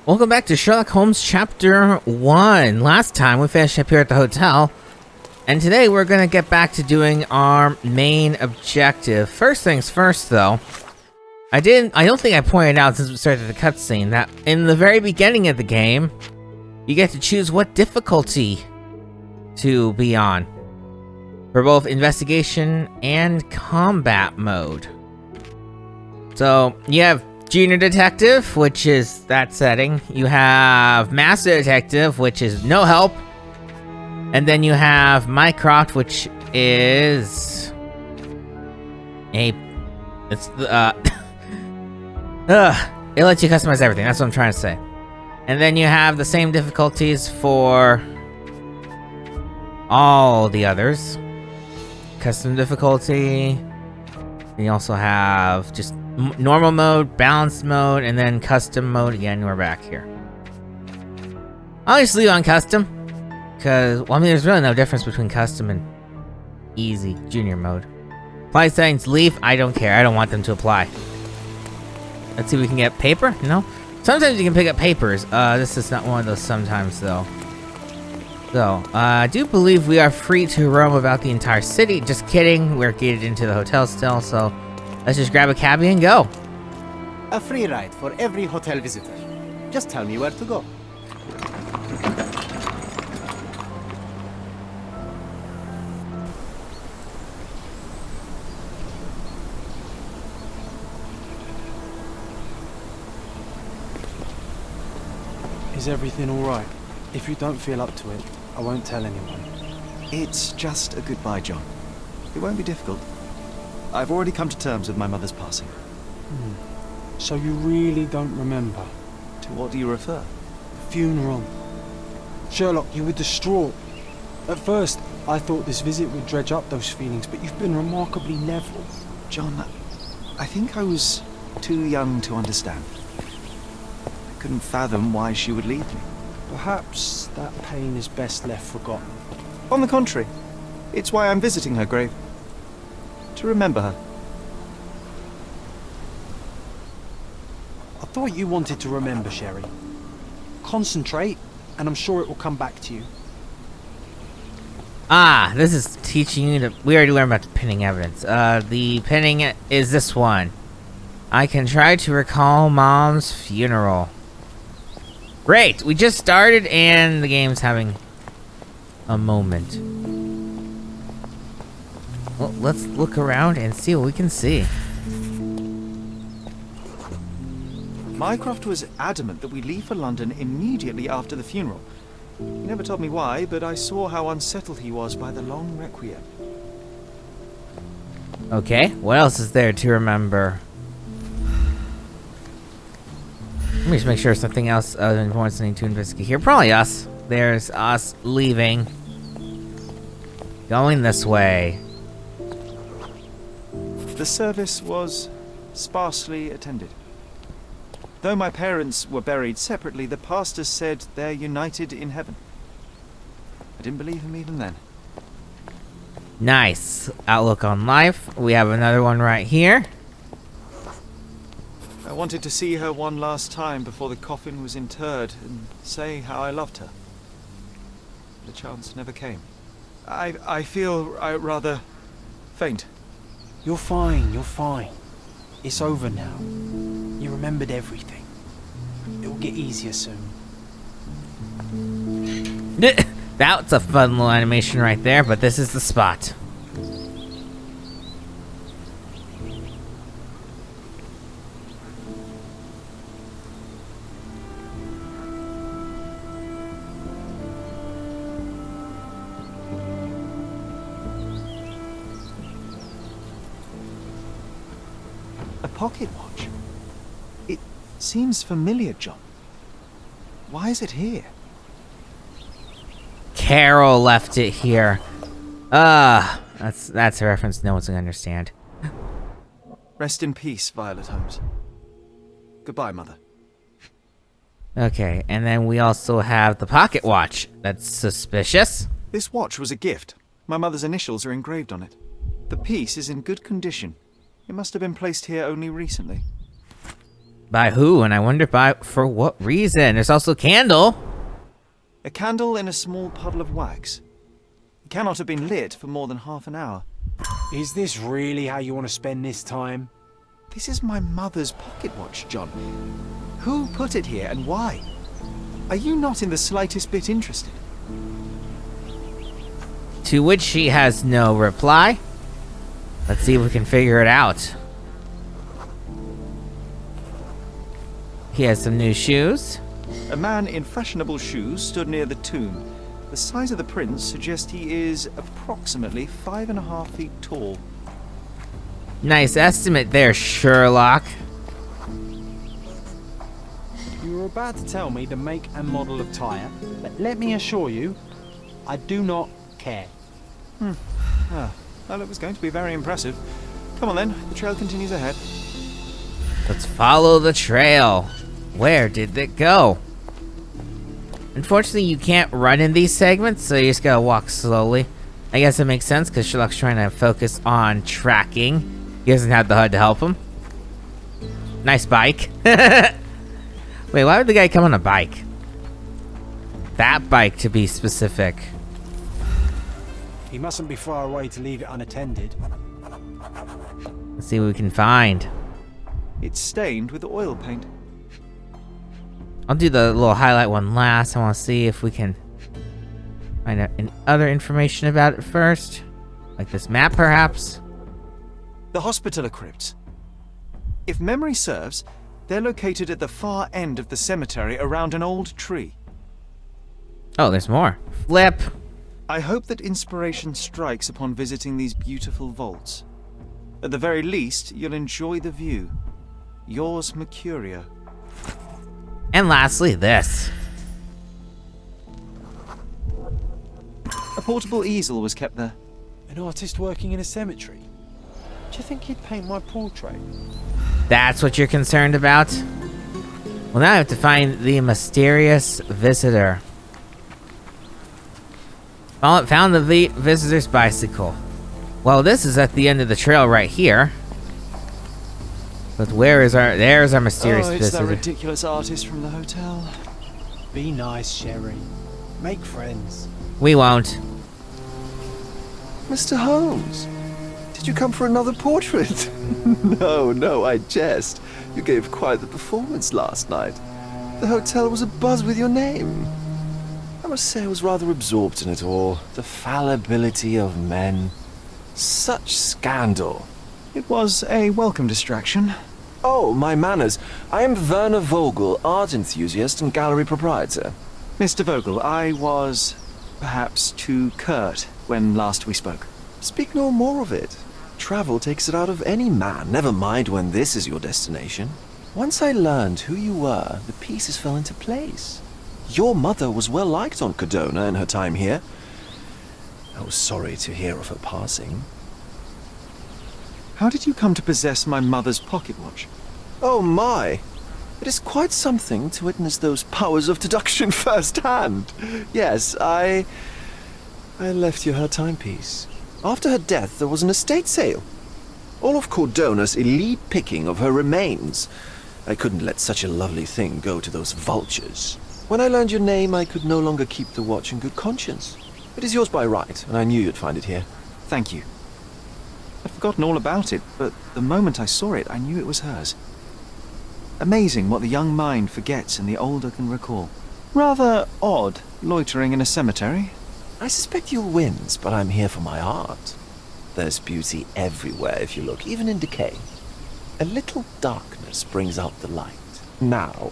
Welcome back to Sherlock Holmes Chapter 1. Last time we finished up here at the hotel, and today we're going to get back to doing our main objective. First things first, though, I don't think I pointed out since we started the cutscene that in the very beginning of the game, you get to choose what difficulty to be on for both investigation and combat mode. So you have Junior Detective, which is that setting. You have Master Detective, which is no help. And then you have Mycroft, which is it lets you customize everything. That's what I'm trying to say. And then you have the same difficulties for all the others. Custom difficulty. And you also have just normal mode, balanced mode, and then custom mode. Again, we're back here. I'll just leave on custom, because, well, I mean, there's really no difference between custom and easy junior mode. Apply settings, leave. I don't care. I don't want them to apply. Let's see if we can get paper. No? Sometimes you can pick up papers. This is not one of those sometimes, though. So, I do believe we are free to roam about the entire city. Just kidding. We're gated into the hotel still, so let's just grab a cabbie and go. A free ride for every hotel visitor. Just tell me where to go. Is everything all right? If you don't feel up to it, I won't tell anyone. It's just a goodbye, John. It won't be difficult. I've already come to terms with my mother's passing. So you really don't remember? To what do you refer? The funeral. Sherlock, you were distraught. At first, I thought this visit would dredge up those feelings, but you've been remarkably level. John, I think I was too young to understand. I couldn't fathom why she would leave me. Perhaps that pain is best left forgotten. On the contrary, it's why I'm visiting her grave. To remember her. I thought you wanted to remember, Sherry. Concentrate, and I'm sure it will come back to you. Ah, this is teaching you to... We already learned about the pinning evidence. The pinning is this one. I can try to recall Mom's funeral. Great! We just started and the game's having a moment. Well, let's look around and see what we can see. Mycroft was adamant that we leave for London immediately after the funeral. He never told me why, but I saw how unsettled he was by the long requiem. Okay, what else is there to remember? Let me just make sure there's something else other than wanting to investigate here. Probably us. There's us leaving. Going this way. The service was sparsely attended. Though my parents were buried separately, the pastor said they're united in heaven. I didn't believe him even then. Nice outlook on life. We have another one right here. I wanted to see her one last time before the coffin was interred and say how I loved her. The chance never came. I feel rather faint. You're fine, you're fine. It's over now. You remembered everything. It will get easier soon. That's a fun little animation right there, but this is the spot. A pocket watch? It seems familiar, John. Why is it here? Carol left it here. That's a reference no one's gonna understand. Rest in peace, Violet Holmes. Goodbye, Mother. Okay, and then we also have the pocket watch. That's suspicious. This watch was a gift. My mother's initials are engraved on it. The piece is in good condition. It must have been placed here only recently. by who? And I wonder for what reason. There's also a candle. A candle in a small puddle of wax. It cannot have been lit for more than half an hour. Is this really how you want to spend this time? This is my mother's pocket watch, John. Who put it here and why? Are you not in the slightest bit interested? To which she has no reply. Let's see if we can figure it out. He has some new shoes. A man in fashionable shoes stood near the tomb. The size of the prints suggest he is approximately 5.5 feet tall. Nice estimate there, Sherlock. You were about to tell me the make and model of tyre, but let me assure you, I do not care. Well, it was going to be very impressive. Come on then, the trail continues ahead. Let's follow the trail. Where did it go? Unfortunately, you can't run in these segments, so you just gotta walk slowly. I guess it makes sense, because Sherlock's trying to focus on tracking. He doesn't have the HUD to help him. Nice bike. Wait, why would the guy come on a bike? That bike, to be specific. He mustn't be far away to leave it unattended. Let's see what we can find. It's stained with oil paint. I'll do the little highlight one last. I want to see if we can find out any other information about it first. Like this map, perhaps? The hospitaller crypts. If memory serves, they're located at the far end of the cemetery around an old tree. Oh, there's more. Flip. I hope that inspiration strikes upon visiting these beautiful vaults. At the very least, you'll enjoy the view. Yours, Mercurio. And lastly, this. A portable easel was kept there. An artist working in a cemetery? Do you think he'd paint my portrait? That's what you're concerned about? Well, now I have to find the mysterious visitor. Found the visitor's bicycle. Well, this is at the end of the trail right here. But there's our mysterious it's visitor. that ridiculous artist from the hotel. Be nice, Sherry. Make friends. We won't. Mr. Holmes, did you come for another portrait? No, I jest. You gave quite the performance last night. The hotel was abuzz with your name. I must say I was rather absorbed in it all. The fallibility of men. Such scandal. It was a welcome distraction. Oh, my manners. I am Werner Vogel, art enthusiast and gallery proprietor. Mr. Vogel, I was perhaps too curt when last we spoke. Speak no more of it. Travel takes it out of any man, never mind when this is your destination. Once I learned who you were, the pieces fell into place. Your mother was well liked on Codona in her time here. I was sorry to hear of her passing. How did you come to possess my mother's pocket watch? Oh my! It is quite something to witness those powers of deduction firsthand. Yes, I left you her timepiece. After her death, there was an estate sale. All of Cordona's elite picking of her remains. I couldn't let such a lovely thing go to those vultures. When I learned your name, I could no longer keep the watch in good conscience. It is yours by right, and I knew you'd find it here. Thank you. I'd forgotten all about it, but the moment I saw it, I knew it was hers. Amazing what the young mind forgets and the older can recall. Rather odd, loitering in a cemetery. I suspect you'll win, but I'm here for my art. There's beauty everywhere if you look, even in decay. A little darkness brings out the light. Now,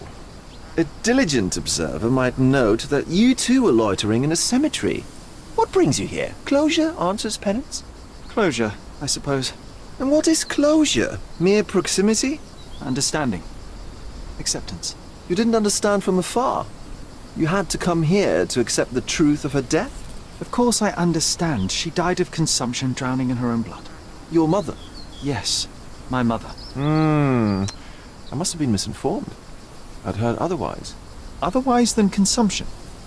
a diligent observer might note that you too are loitering in a cemetery. What brings you here? Closure answers penance? Closure, I suppose. And what is closure? Mere proximity? Understanding. Acceptance. You didn't understand from afar. You had to come here to accept the truth of her death? Of course I understand. She died of consumption, drowning in her own blood. Your mother? Yes, my mother. I must have been misinformed. I'd heard otherwise. Otherwise than consumption?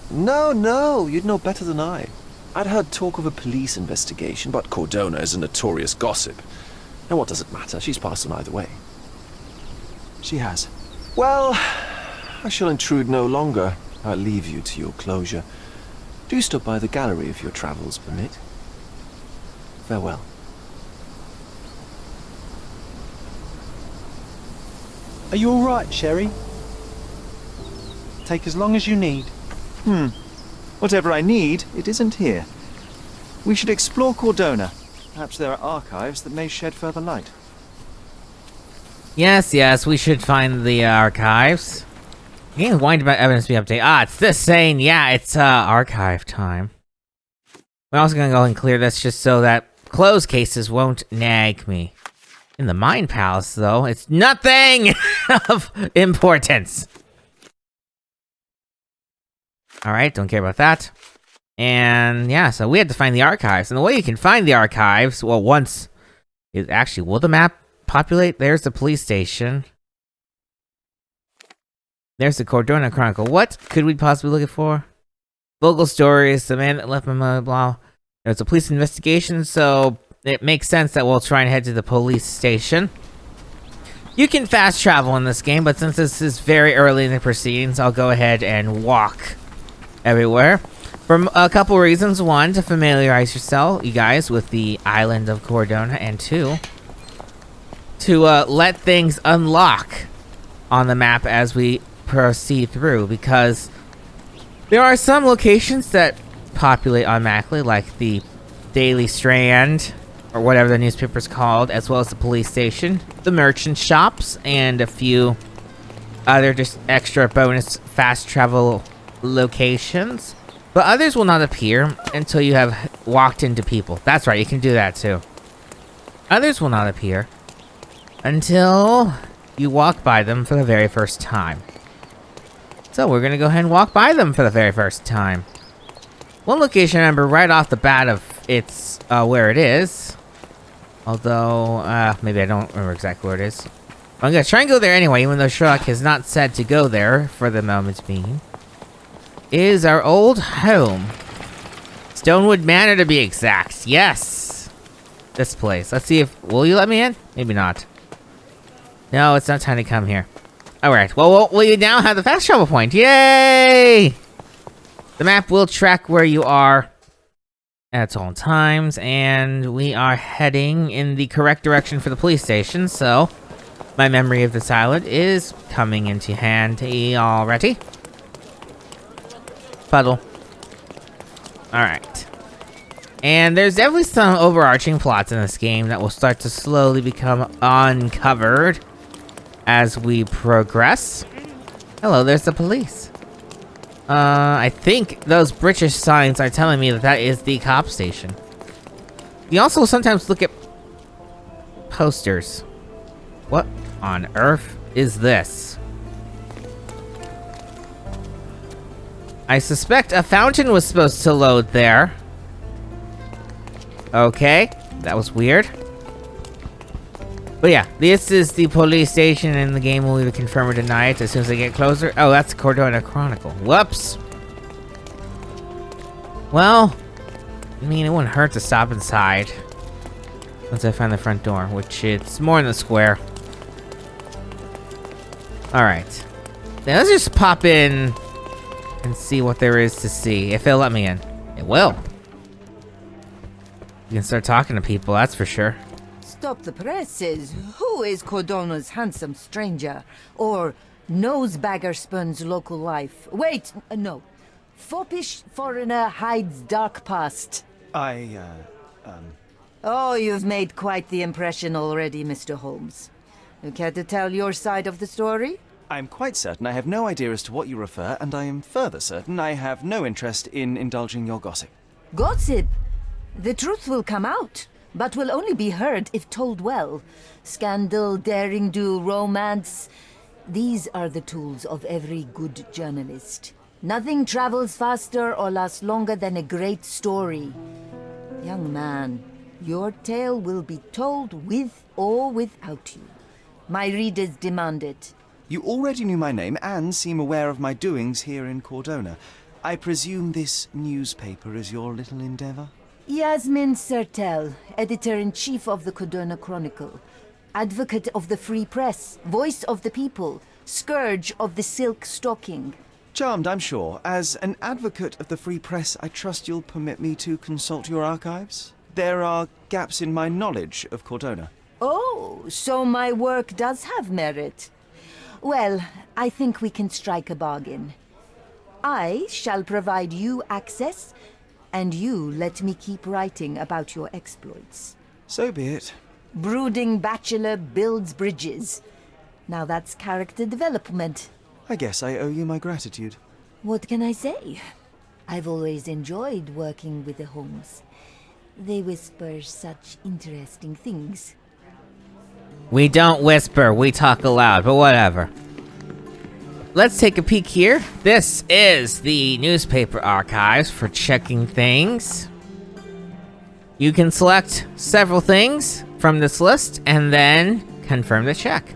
No, you'd know better than I. I'd heard talk of a police investigation, but Cordona is a notorious gossip. And what does it matter? She's passed on either way. She has. Well, I shall intrude no longer. I'll leave you to your closure. Do stop by the gallery if your travels permit. Farewell. Are you alright, Sherry? Take as long as you need. Whatever I need, it isn't here. We should explore Cordona. Perhaps there are archives that may shed further light. Yes, we should find the archives. Game wind about evidence be update. Ah, it's this saying, yeah, it's archive time. We're also gonna go and clear this just so that closed cases won't nag me. In the Mind Palace, though, it's nothing of importance. Alright, don't care about that. And yeah, so we had to find the archives. And the way you can find the archives, well, once is actually, will the map populate? There's the police station. There's the Cordona Chronicle. What could we possibly look for? Local stories, the man that left my mother, blah. There's a police investigation, so it makes sense that we'll try and head to the police station. You can fast travel in this game, but since this is very early in the proceedings, I'll go ahead and walk everywhere. For a couple reasons. One, to familiarize you guys, with the island of Cordona, and two, to let things unlock on the map as we proceed through, because there are some locations that populate automatically, like the Daily Strand, or whatever the newspaper's called, as well as the police station, the merchant shops, and a few other just extra bonus fast travel locations. But others will not appear until you have walked into people. That's right, you can do that too. Others will not appear until you walk by them for the very first time. So we're gonna go ahead and walk by them for the very first time. One location I remember right off the bat of it's where it is. Although, maybe I don't remember exactly where it is. I'm gonna try and go there anyway, even though Sherlock has not said to go there for the moment being. Is our old home. Stonewood Manor to be exact. Yes! This place. Let's see if... Will you let me in? Maybe not. No, it's not time to come here. Alright, well, we now have the fast travel point. Yay! The map will track where you are at all times, and we are heading in the correct direction for the police station, so my memory of this island is coming into handy already. Puddle. Alright. And there's definitely some overarching plots in this game that will start to slowly become uncovered as we progress. Hello, there's the police. I think those British signs are telling me that that is the cop station. You also sometimes look at posters. What on earth is this? I suspect a fountain was supposed to load there. Okay, that was weird. But yeah, this is the police station, and the game will either confirm or deny it as soon as they get closer. Oh, that's Cordona Chronicle. Whoops. Well, I mean, it wouldn't hurt to stop inside once I find the front door, which it's more in the square. Alright. Now let's just pop in and see what there is to see. If it'll let me in. It will. You can start talking to people, that's for sure. Stop the presses. Who is Cordona's handsome stranger? Or nosebagger spurns local life? Wait, no. Foppish foreigner hides dark past. Oh, you've made quite the impression already, Mr. Holmes. You care to tell your side of the story? I'm quite certain I have no idea as to what you refer, and I am further certain I have no interest in indulging your gossip. Gossip? The truth will come out, but will only be heard if told well. Scandal, daring-do, romance. These are the tools of every good journalist. Nothing travels faster or lasts longer than a great story. Young man, your tale will be told with or without you. My readers demand it. You already knew my name and seem aware of my doings here in Cordona. I presume this newspaper is your little endeavor? Yasmin Sertel, editor-in-chief of the Cordona Chronicle. Advocate of the free press, voice of the people, Scourge of the silk stocking. Charmed, I'm sure. As an advocate of the free press, I trust you'll permit me to consult your archives. There are gaps in my knowledge of Cordona. Oh, so my work does have merit. Well, I think we can strike a bargain. I shall provide you access, and you let me keep writing about your exploits. So be it. Brooding bachelor builds bridges. Now that's character development. I guess I owe you my gratitude. What can I say? I've always enjoyed working with the Holmes. They whisper such interesting things. We don't whisper, we talk aloud, but whatever. Let's take a peek here. This is the newspaper archives for checking things. You can select several things from this list and then confirm the check.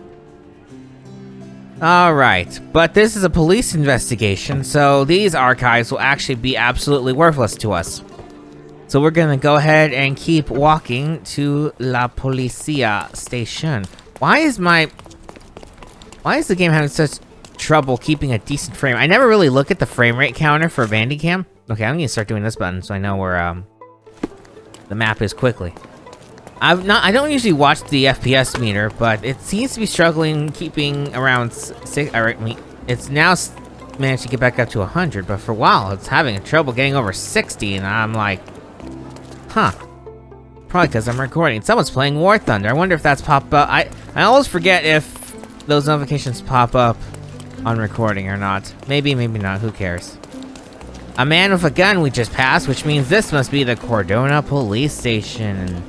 Alright, but this is a police investigation, so these archives will actually be absolutely worthless to us. So we're gonna go ahead and keep walking to La Policia station. Why is the game having such trouble keeping a decent frame? I never really look at the frame rate counter for Bandicam. Okay, I'm gonna start doing this button so I know where the map is quickly. I don't usually watch the FPS meter, but it seems to be struggling keeping around 6. It's now managed to get back up to 100, but for a while it's having trouble getting over 60, and I'm like, huh. Probably because I'm recording. Someone's playing War Thunder. I wonder if that's popped up. I always forget if those notifications pop up on recording or not. Maybe, maybe not. Who cares? A man with a gun we just passed, which means this must be the Cordona police station.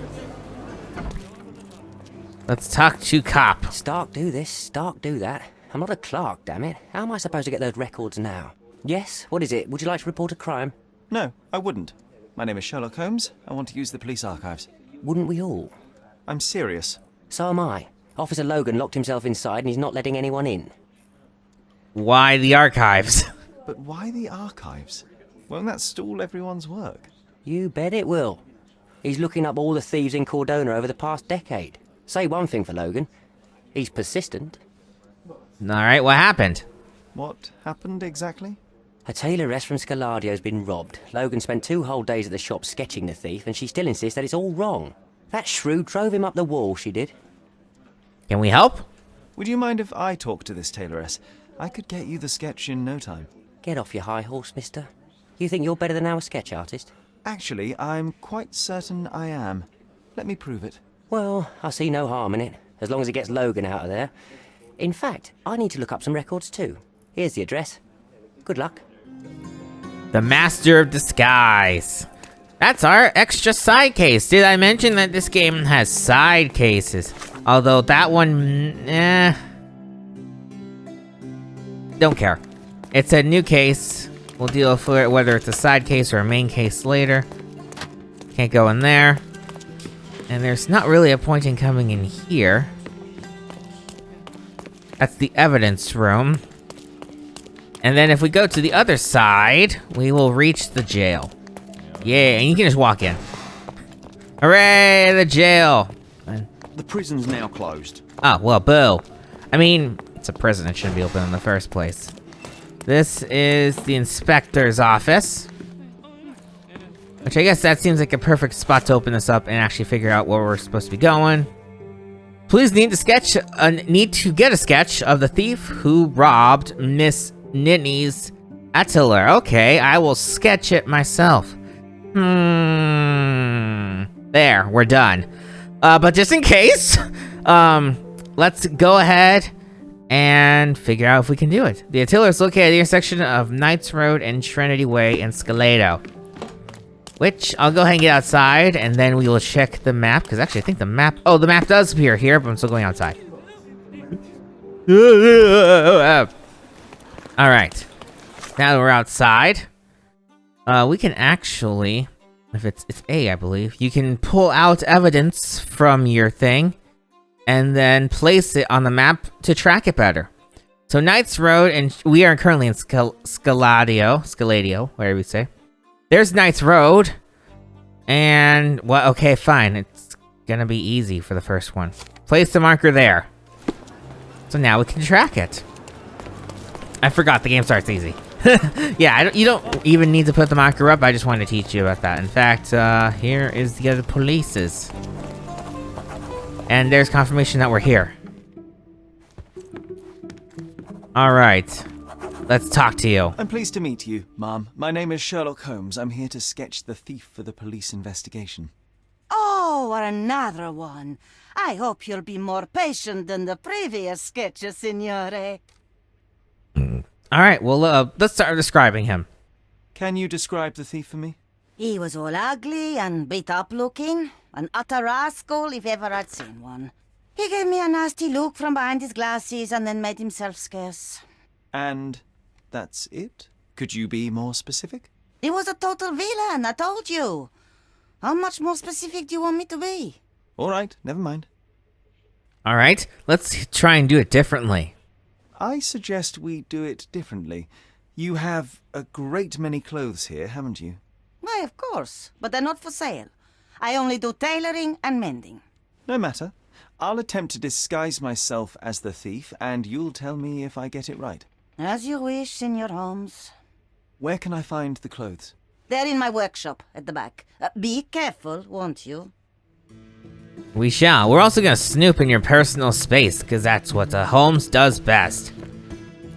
Let's talk to cop. Stark do this, Stark do that. I'm not a clerk, damn it. How am I supposed to get those records now? Yes? What is it? Would you like to report a crime? No, I wouldn't. My name is Sherlock Holmes. I want to use the police archives. Wouldn't we all? I'm serious. So am I. Officer Logan locked himself inside and he's not letting anyone in. Why the archives? But why the archives? Won't that stall everyone's work? You bet it will. He's looking up all the thieves in Cordona over the past decade. Say one thing for Logan. He's persistent. Alright, what happened? What happened exactly? A tailoress from Scaladio's been robbed. Logan spent 2 whole days at the shop sketching the thief, and she still insists that it's all wrong. That shrew drove him up the wall, she did. Can we help? Would you mind if I talk to this tailoress? I could get you the sketch in no time. Get off your high horse, mister. You think you're better than our sketch artist? Actually, I'm quite certain I am. Let me prove it. Well, I see no harm in it, as long as it gets Logan out of there. In fact, I need to look up some records too. Here's the address. Good luck. The Master of Disguise. That's our extra side case. Did I mention that this game has side cases? Although that one, don't care. It's a new case. We'll deal with it, whether it's a side case or a main case later. Can't go in there. And there's not really a point in coming in here. That's the evidence room. And then if we go to the other side, we will reach the jail. Yeah, and you can just walk in. Hooray, the jail. The prison's now closed. Oh, well, boo. I mean, it's a prison. It shouldn't be open in the first place. This is the inspector's office. Which I guess that seems like a perfect spot to open this up and actually figure out where we're supposed to be going. Please need to get a sketch of the thief who robbed Miss Nittany's atelier. Okay, I will sketch it myself. There, we're done. But just in case, let's go ahead and figure out if we can do it. The atelier is located at the intersection of Knights Road and Trinity Way in Scalado. Which, I'll go ahead and get outside, and then we will check the map, because actually I think the map... Oh, the map does appear here, but I'm still going outside. Alright. Now that we're outside, we can actually... If it's A, I believe. You can pull out evidence from your thing, and then place it on the map to track it better. So Knights Road, and we are currently in Scaladio, whatever you say. There's Knights Road, and, well, okay, fine. It's gonna be easy for the first one. Place the marker there. So now we can track it. I forgot the game starts easy. Yeah, you don't even need to put the marker up. I just wanted to teach you about that. In fact, here is the other polices. And there's confirmation that we're here. Alright. Let's talk to you. I'm pleased to meet you, Ma'am. My name is Sherlock Holmes. I'm here to sketch the thief for the police investigation. Oh, another one. I hope you'll be more patient than the previous sketches, signore. Alright, well, let's start describing him. Can you describe the thief for me? He was all ugly and beat up looking. An utter rascal if ever I'd seen one. He gave me a nasty look from behind his glasses and then made himself scarce. And that's it? Could you be more specific? He was a total villain, I told you. How much more specific do you want me to be? All right, never mind. Alright, let's try and do it differently. I suggest we do it differently. You have a great many clothes here, haven't you? Why, of course, but they're not for sale. I only do tailoring and mending. No matter. I'll attempt to disguise myself as the thief, and you'll tell me if I get it right. As you wish, Senor Holmes. Where can I find the clothes? They're in my workshop at the back. Be careful, won't you? We shall. We're also gonna snoop in your personal space, because that's what Holmes does best.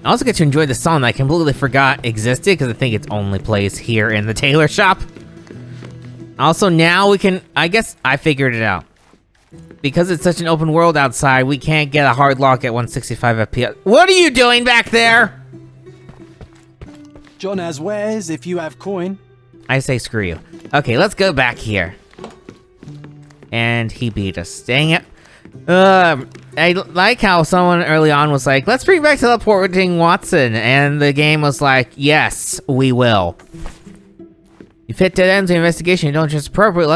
I also get to enjoy the song that I completely forgot existed, because I think it only plays here in the tailor shop. Also, now we can... I guess I figured it out. Because it's such an open world outside, we can't get a hard lock at 165 FPS. What are you doing back there? John has wares if you have coin. I say screw you. Okay, let's go back here. And he beat us. Dang it. I like how someone early on was like, let's bring back teleporting Watson. And the game was like, yes, we will. You fit dead ends in investigation, you don't just appropriate.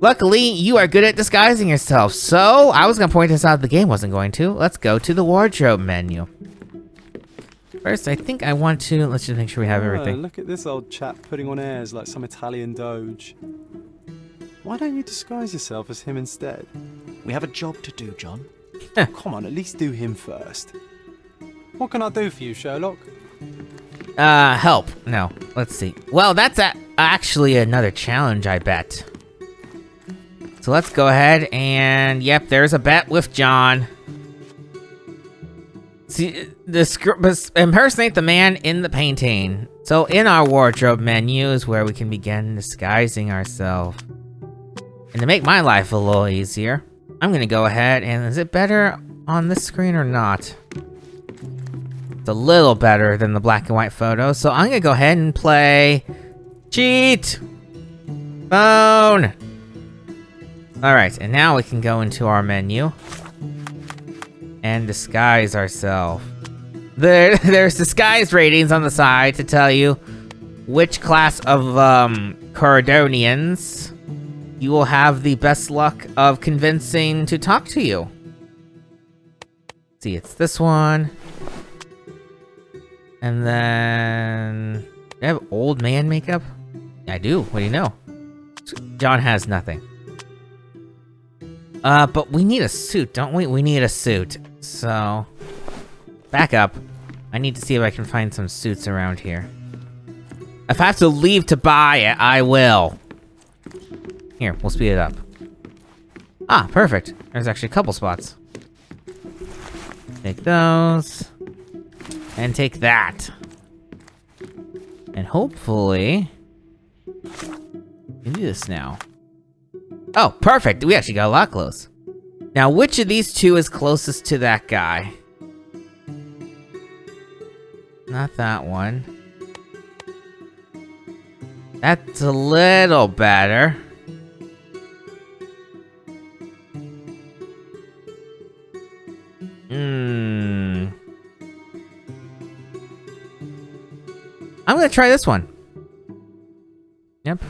Luckily, you are good at disguising yourself. So, I was gonna point this out, the game wasn't going to. Let's go to the wardrobe menu. First, I think I want to, let's just make sure we have everything. Look at this old chap putting on airs like some Italian doge. Why don't you disguise yourself as him instead? We have a job to do, John. Come on, at least do him first. What can I do for you, Sherlock? Help. No, let's see. Well, that's actually another challenge, I bet. So let's go ahead and, yep, there's a bet with John. See, impersonate the man in the painting. So in our wardrobe menu is where we can begin disguising ourselves. And to make my life a little easier, I'm gonna go ahead and, is it better on this screen or not? It's a little better than the black and white photo, so I'm gonna go ahead and play Cheat Phone. Alright, and now we can go into our menu and disguise ourselves. There's disguise ratings on the side to tell you which class of Corridonians you will have the best luck of convincing to talk to you. Let's see, it's this one. And then... do I have old man makeup? I do, what do you know? John has nothing. But we need a suit, don't we? We need a suit. So... back up. I need to see if I can find some suits around here. If I have to leave to buy it, I will. Here, we'll speed it up. Ah, perfect. There's actually a couple spots. Take those. And take that. And hopefully... we can do this now. Oh, perfect! We actually got a lot close. Now, which of these two is closest to that guy? Not that one. That's a little better. I'm gonna try this one. Yep.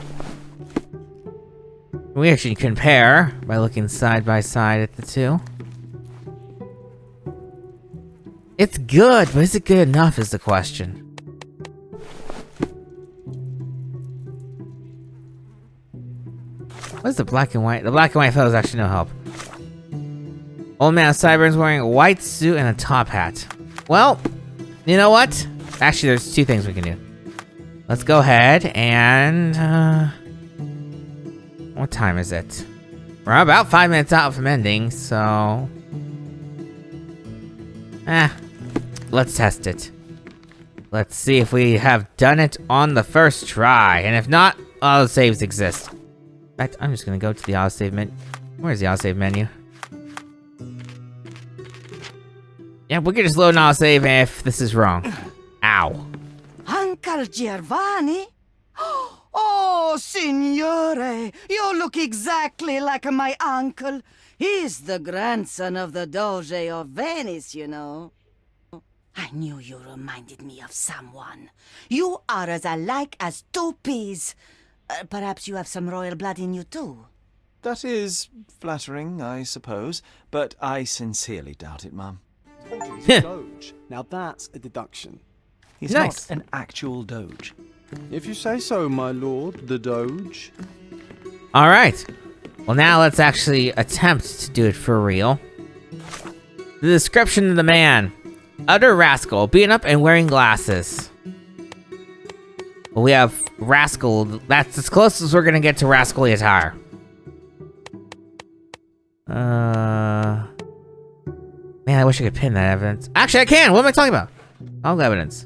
We actually compare by looking side by side at the two. It's good, but is it good enough is the question. What's the black and white? The black and white photos actually no help. Old man with sideburns wearing a white suit and a top hat. Well, You know what? Actually, there's two things we can do. Let's go ahead and... what time is it? We're about 5 minutes out from ending, so... let's test it. Let's see if we have done it on the first try, and if not, auto saves exist. In fact, I'm just gonna go to the autosave menu. Where's the autosave menu? Yeah, we can just load an autosave if this is wrong. Ow. Uncle Giovanni? Oh, signore, you look exactly like my uncle. He's the grandson of the Doge of Venice, you know. I knew you reminded me of someone. You are as alike as two peas. Perhaps you have some royal blood in you, too. That is flattering, I suppose, but I sincerely doubt it, Mum. He's a Doge. Now that's a deduction. He's Nice. not an actual Doge. If you say so, my lord, the Doge. Alright. Well, now let's actually attempt to do it for real. The description of the man. Utter rascal, beaten up and wearing glasses. Well, we have rascal. That's as close as we're gonna get to rascally attire. Man, I wish I could pin that evidence. Actually, I can! What am I talking about? All evidence.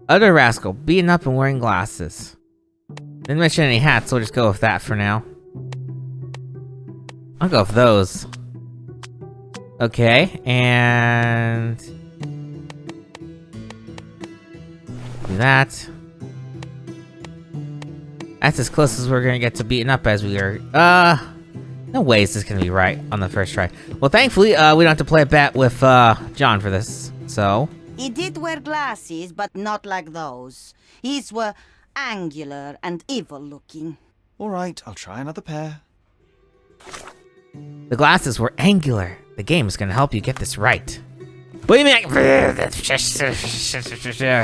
Utter rascal, beaten up and wearing glasses. Didn't mention any hats, so we'll just go with that for now. I'll go with those. Okay, and... do that. That's as close as we're gonna get to beaten up as we are. No way is this gonna be right on the first try. Well, thankfully, we don't have to play a bet with, John for this, so... He did wear glasses, but not like those. His were angular and evil-looking. All right, I'll try another pair. The glasses were angular. The game is gonna help you get this right. What do you mean?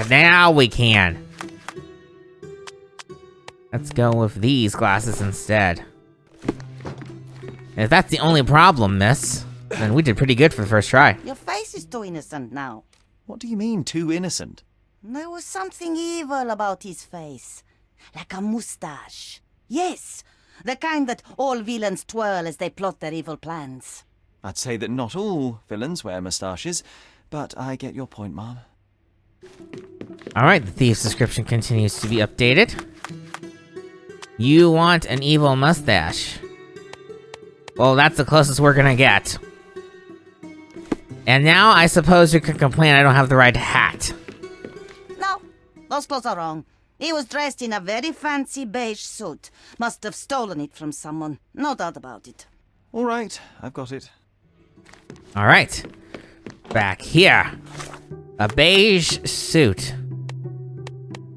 Now we can. Let's go with these glasses instead. If that's the only problem, miss, then we did pretty good for the first try. Your face is too innocent now. What do you mean, too innocent? There was something evil about his face. Like a mustache. Yes, the kind that all villains twirl as they plot their evil plans. I'd say that not all villains wear moustaches, but I get your point, Mom. Alright, the thief's description continues to be updated. You want an evil mustache. Well, that's the closest we're gonna get. And now I suppose you can complain I don't have the right hat. No, those clothes are wrong. He was dressed in a very fancy beige suit. Must have stolen it from someone. No doubt about it. All right, I've got it. Alright. Back here. A beige suit. I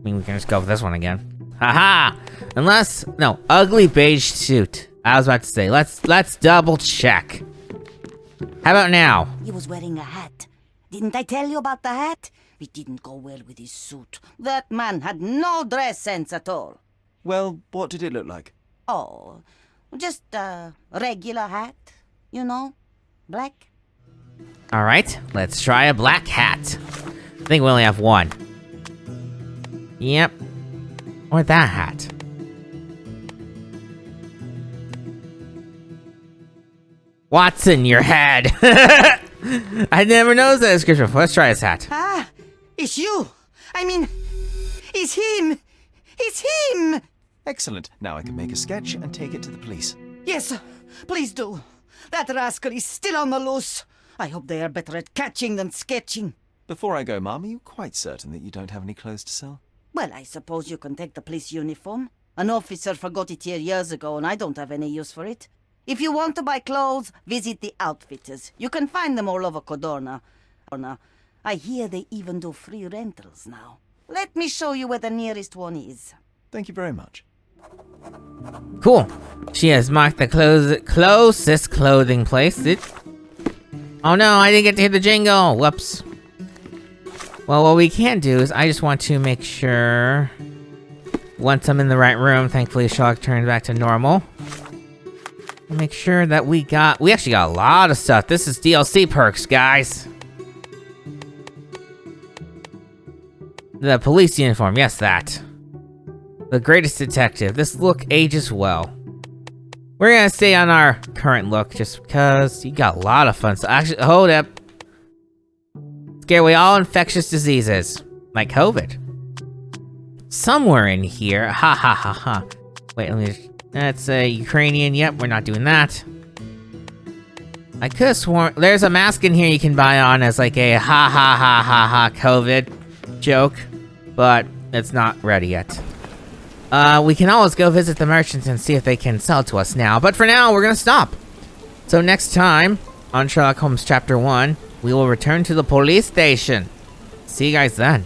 mean, we can just go with this one again. Haha! Unless... no, ugly beige suit. I was about to say, let's double check. How about now? He was wearing a hat. Didn't I tell you about the hat? It didn't go well with his suit. That man had no dress sense at all. Well, what did it look like? Oh, just a regular hat, you know, black. Alright, let's try a black hat. I think we only have one. Yep. Or that hat. Watson, your head! I never noticed that description. Let's try his hat. Ah, it's you. I mean, it's him. It's him. Excellent. Now I can make a sketch and take it to the police. Yes, please do. That rascal is still on the loose. I hope they are better at catching than sketching. Before I go, Mum, are you quite certain that you don't have any clothes to sell? Well, I suppose you can take the police uniform. An officer forgot it here years ago, and I don't have any use for it. If you want to buy clothes, visit the outfitters. You can find them all over Codorna. I hear they even do free rentals now. Let me show you where the nearest one is. Thank you very much. Cool. She has marked the closest clothing place. Oh no, I didn't get to hear the jingle. Whoops. Well, what we can do is I just want to make sure... once I'm in the right room, thankfully Sherlock turned back to normal. Make sure that we actually got a lot of stuff. This is DLC perks, guys. The police uniform, yes, that. The greatest detective. This look ages well. We're gonna stay on our current look just because you got a lot of fun. So actually, hold up. Scare away all infectious diseases, like COVID. Somewhere in here, ha ha ha ha. Wait, let me just, that's a Ukrainian, yep, we're not doing that. I could've sworn, there's a mask in here you can buy on as like a ha ha ha ha ha COVID joke, but it's not ready yet. We can always go visit the merchants and see if they can sell to us now, but for now, we're gonna stop. So next time, on Sherlock Holmes Chapter 1, we will return to the police station. See you guys then.